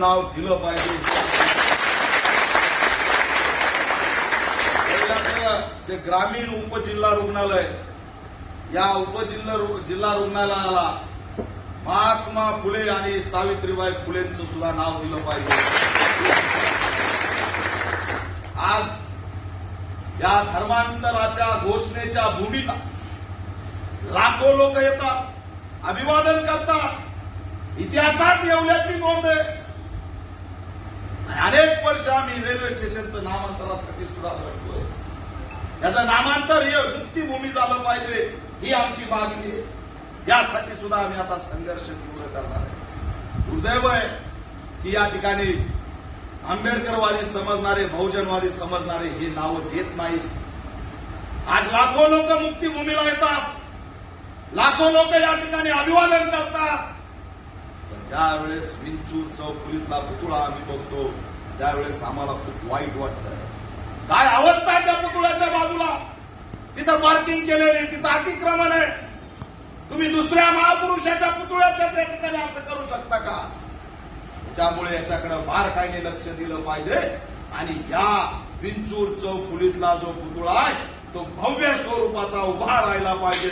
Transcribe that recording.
नाव दिलं पाहिजे। जे ग्रामीण उपजिल्हा रुग्णालय, या उपजिल्हा रुग्णालयाला महात्मा फुले आणि सावित्रीबाई फुलेंचं सुद्धा नाव दिलं पाहिजे। आज या धर्मांतराच्या घोषणेच्या भूमीला लाखो लोक येतात, अभिवादन करतात, इतिहासात येवल्याची नोंद आहे। अनेक वर्ष आम्ही रेल्वे स्टेशनचं नामांतरासाठी सुद्धा लढतोय। याचं नामांतर हे मुक्तीभूमी झालं पाहिजे, ही आमची मागणी आहे। यासाठी सुद्धा आम्ही आता संघर्ष तीव्र करणार आहे। दुर्दैव आहे की या ठिकाणी आंबेडकरवादी समजणारे, बहुजनवादी समजणारे हे नावं घेत नाहीत। आज लाखो लोक मुक्तीभूमीला येतात, लाखो लोक या ठिकाणी अभिवादन करतात। ज्यावेळेस विंचूर चौफुलीतला पुतळा आम्ही बघतो, त्यावेळेस आम्हाला खूप वाईट वाटतं। काय अवस्था आहे त्या पुतळ्याच्या बाजूला? तिथं पार्किंग केलेली, तिथं अतिक्रमण आहे। तुम्ही दुसऱ्या महापुरुषाच्या पुतळ्याच्या त्या ठिकाणी असं करू शकता का? त्यामुळे याच्याकडे बारकाईने लक्ष दिलं पाहिजे आणि या विंचूर चौफुलीतला जो पुतळा आहे तो भव्य स्वरूपाचा उभा राहिला पाहिजे।